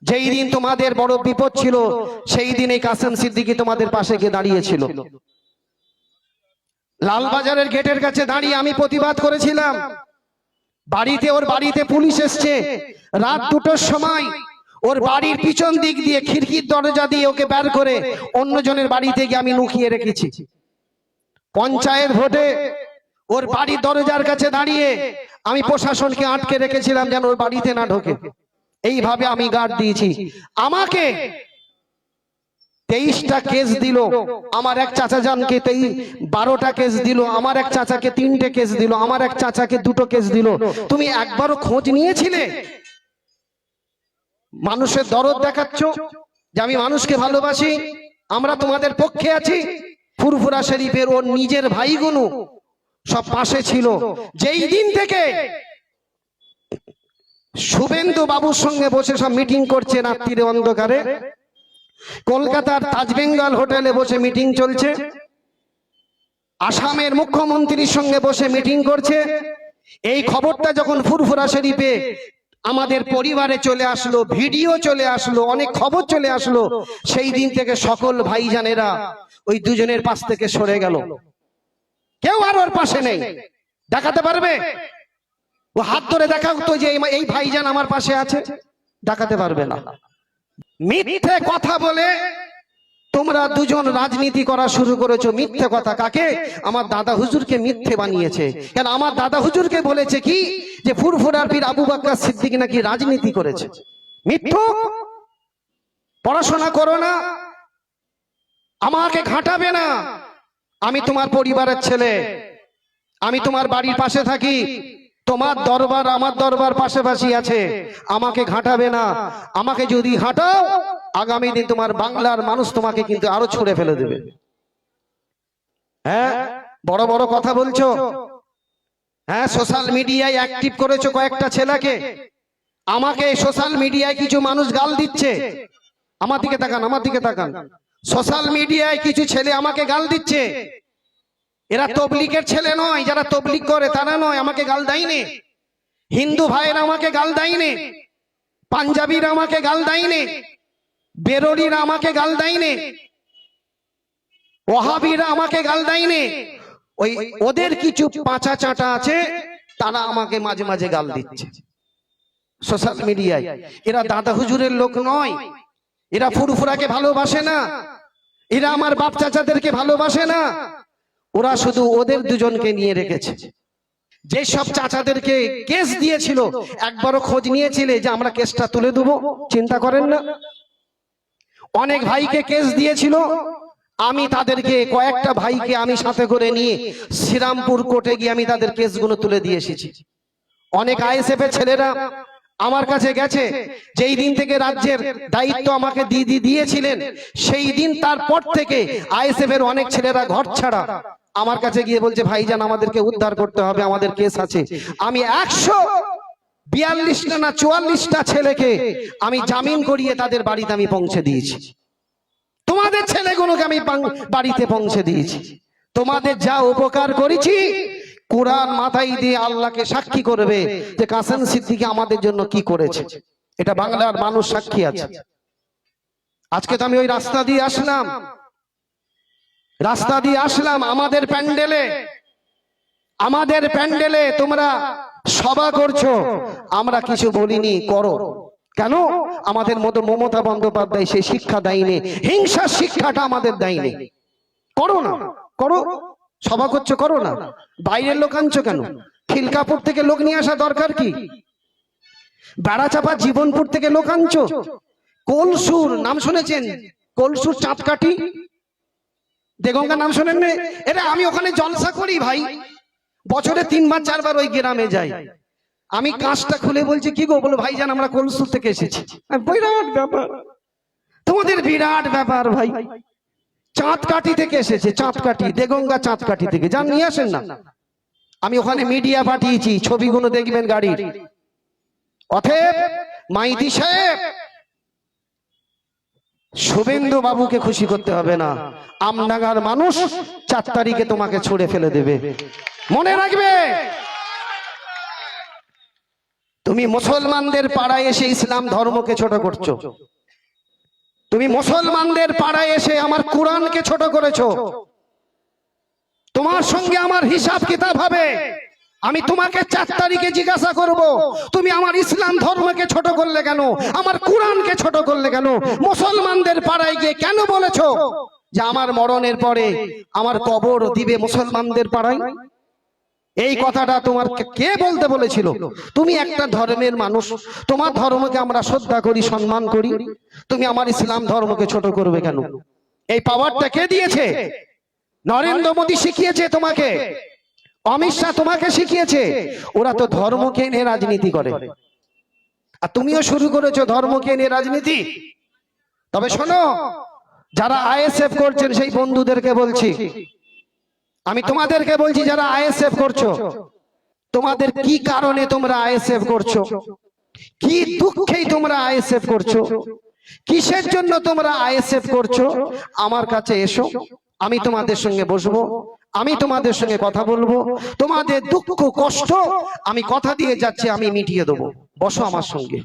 যেই দিন তোমাদের বড় বিপদ ছিল সেই দিনে কাসেম সিদ্দিকী তোমাদের পাশে গিয়ে দাঁড়িয়েছিল। লালবাজারের গেটের কাছে দাঁড়িয়ে আমি প্রতিবাদ করেছিলাম। ওর বাড়িতে পুলিশ এসছে রাত 2টোর সময়, ওর বাড়ির পিছন দিক দিয়ে খিড়কির দরজা দিয়ে ওকে বের করে অন্যজনের বাড়িতে গিয়ে আমি লুকিয়ে রেখেছি। পঞ্চায়েত ভোটে ওর বাড়ির দরজার কাছে দাঁড়িয়ে আমি প্রশাসনকে আটকে রেখেছিলাম যেন ওর বাড়িতে না ঢোকে। এইভাবে আমি গার্ড দিয়েছি। আমাকে 23টা কেস দিল, আমার এক চাচা জানকে 12টা কেস দিল, আমার এক চাচাকে 3টে কেস দিল, আমার এক চাচাকে 2টো কেস দিল। তুমি একবারও খোঁজ নিয়েছিলে? মানুষের দরদ দেখাচ্ছ যে আমি মানুষকে ভালোবাসি, আমরা তোমাদের পক্ষে আছি। ফুরফুরা শরীফের ওর নিজের ভাইগুলো সব পাশে ছিল। যেই দিন থেকে শুভেন্দু বাবুর সঙ্গে বসে সব মিটিং করছে রাত্রিরে অন্ধকারে, কলকাতার তাজ বেঙ্গল হোটেলে বসে মিটিং চলছে, আসামের মুখ্যমন্ত্রীর সঙ্গে বসে মিটিং করছে, এই খবরটা যখন ফুরফুরা শরীফে আমাদের পরিবারে চলে আসলো, ভিডিও চলে আসলো, অনেক খবর চলে আসলো, সেই দিন থেকে সকল ভাইজানেরা ওই দুজনের পাশ থেকে সরে গেল। কেউ আর ওর পাশে নেই। দেখাতে পারবে? ও হাত ধরে দেখাতো যে এই ভাইজান আমার পাশে আছে? দেখাতে পারবে না। মিথ্যে কথা বলে তোমরা দুজন রাজনীতি করা শুরু করেছো। মিথ্যে কথা কাকে? আমার দাদা হুজুরকে মিথ্যে বানিয়েছে। কেন? আমার দাদা হুজুরকে বলেছে কি যে ফুরফুরার পীর আবু বকর সিদ্দিক নাকি রাজনীতি করেছে। মিথ্যুক। পড়াশোনা করো না, আমাকে ঘাঁটাবে না। আমি তোমার পরিবারের ছেলে, আমি তোমার বাড়ির পাশে থাকি, তোমার দরবার আমার দরবার পাশাপাশি আছে, আমাকে ঘাঁটাবে না। আমাকে যদি ঘাঁটাও আগামী দিন তোমার বাংলার মানুষ তোমাকে কিন্তু আরো ছুঁড়ে ফেলে দেবে। হ্যাঁ, বড় বড় কথা বলছো। হ্যাঁ, সোশ্যাল মিডিয়ায় অ্যাক্টিভ করেছো কয়েকটা ছেলেকে। আমাকে সোশ্যাল মিডিয়ায় কিছু মানুষ গাল দিচ্ছে। আমার দিকে তাকান, আমার দিকে তাকান। সোশ্যাল মিডিয়ায় কিছু ছেলে আমাকে গাল দিচ্ছে। এরা তবলিগের ছেলে নয়, যারা তবলিগ করে তারা নয়, আমাকে গাল দেয়নি। হিন্দু ভাইয়েরা আমাকে গাল দেয়নি, পাঞ্জাবিরা আমাকে গাল দেয়নি, বেরোরিরা আমাকে গাল দেয়নি, ওয়াহাবিরা আমাকে গাল দেয়নি। ওই ওদের কিছু পাঁচা চাটা আছে, তারা আমাকে মাঝে মাঝে গাল দিচ্ছে সোশ্যাল মিডিয়ায়। এরা দাদা হুজুরের লোক নয়, এরা ফুরফুরাকে ভালোবাসে না, এরা আমার বাপ চাচাদেরকে ভালোবাসে না। ওরা শুধু ওদের দুজনকে নিয়ে রেখেছে। যে সব চাচাদেরকে কেস দিয়েছিল, একবারও খোঁজ নিয়েছিলে যে আমরা কেসটা তুলে দেবো? চিন্তা করেন না। অনেক ভাইকে কেস দিয়েছিল, আমি তাদেরকে কয়েকটা ভাইকে আমি সাথে করে নিয়ে শ্রীরামপুর কোর্টে গিয়ে আমি তাদের কেসগুলো তুলে দিয়ে এসেছি। অনেক আইএসএফ এর ছেলেরা আমার কাছে গেছে, যেই দিন থেকে রাজ্যের দায়িত্ব আমাকে দিয়েছিলেন, সেই দিন তারপর থেকে আইএসএফ এর অনেক ছেলেরা ঘর ছাড়া আমার কাছে গিয়ে বলছে ভাইজান আমাদেরকে উদ্ধার করতে হবে, আমাদের কেস আছে। আমি 142টা না 44টা ছেলেকে আমি জামিন করিয়ে তাদের বাড়িতে আমি পৌঁছে দিয়েছি। তোমাদের ছেলেগুলোকে আমি বাড়িতে পৌঁছে দিয়েছি। তোমাদের যা উপকার করেছি, কোরআন মাথায় দিয়ে আল্লাহকে সাক্ষী করবে যে কাসেম সিদ্দিকী আমাদের জন্য কি করেছে। এটা বাংলার মানুষ সাক্ষী আছে। আজকে তো আমি ওই রাস্তা দিয়ে আসলাম, আমাদের প্যান্ডেলে তোমরা সভা করছো, আমরা কিছু বলিনি, করো। কেন? আমাদের মতো মমতা বন্দ্যোপাধ্যায় সেই শিক্ষা দেয়নি, হিংসার শিক্ষাটা আমাদের দেয়নি। করো না, করো। সভা করছো, করো না। বাইরের লোক আনছো কেন? খিলকাপুর থেকে লোক নিয়ে আসা দরকার কি? বেড়াচাপা জীবনপুর থেকে লোক আনছো। কলসুর নাম শুনেছেন? কলসুর চাঁদকাঠি, দেগঙ্গা নাম শোনেন? এটা আমি ওখানে জলসা করি ভাই, বছরে 3 বার 4 বার ওই গ্রামে যাই। আমি কাঁচটা খুলে বলছি কি গো? বলো ভাইজান আমরা কলসুর থেকে এসেছি। বিরাট ব্যাপার, তোমাদের বিরাট ব্যাপার ভাই। চাঁদকাঠি থেকে এসেছে, চাঁদকাঠি, দেগঙ্গা চাঁদকাঠি থেকে। যান নিয়ে আসেন না। আমি ওখানে মিডিয়া পাঠিয়েছি, ছবিগুলো দেখবেন গাড়ির। অতএব মাইতি সাহেব, শুভেন্দু বাবুকে খুশি করতে হবে না। আমডাঙ্গার মানুষ 4 তারিখে তোমাকে ছুড়ে ফেলে দেবে, মনে রাখবে। তুমি মুসলমানদের পাড়ায় এসে ইসলাম ধর্মকে ছোট করছো, তুমি মুসলমানদের পাড়ায় এসে আমার কোরআনকে ছোট করেছো। তোমার সঙ্গে আমার হিসাব কিতাব হবে। আমি তোমাকে 4 তারিখে জিজ্ঞাসা করব, তুমি আমার ইসলাম ধর্মকে ছোট করলে কেন, আমার কোরআনকে ছোট করলে কেন, মুসলমানদের পাড়ায় গিয়ে কেন বলেছো যে আমার মরণের পরে আমার কবর দিবে মুসলমানদের পাড়ায়? এই কথাটা তোমার কে বলতে বলেছিল? তুমি একটা ধর্মের মানুষ, তোমার ধর্মকে আমরা শ্রদ্ধা করি, সম্মান করি, তুমি আমার ইসলাম ধর্মকে ছোট করবে কেন? এই পাওয়ারটা কে দিয়েছে? নরেন্দ্র মোদী শিখিয়েছে তোমাকে, অমিত শাহ তোমাকে শিখিয়েছে। ওরা তো ধর্মকে নিয়ে রাজনীতি করে, আর তুমিও শুরু করেছো ধর্মকে নিয়ে রাজনীতি। তবে শোনো, যারা আইএসএফ করছেন সেই বন্ধুদেরকে বলছি, আমি তোমাদেরকে বলছি, যারা আইএসএফ করছো, তোমাদের কি কারণে তোমরা আইএসএফ করছো, কি দুঃখেই তোমরা আইএসএফ করছো, কিসের জন্য তোমরা আইএসএফ করছো, আমার কাছে এসো, আমি তোমাদের সঙ্গে বসবো, আমি তোমাদের সঙ্গে কথা বলবো। তোমাদের দুঃখ কষ্ট আমি কথা দিয়ে যাচ্ছি, আমি মিটিয়ে দেবো। বসো আমার সঙ্গে।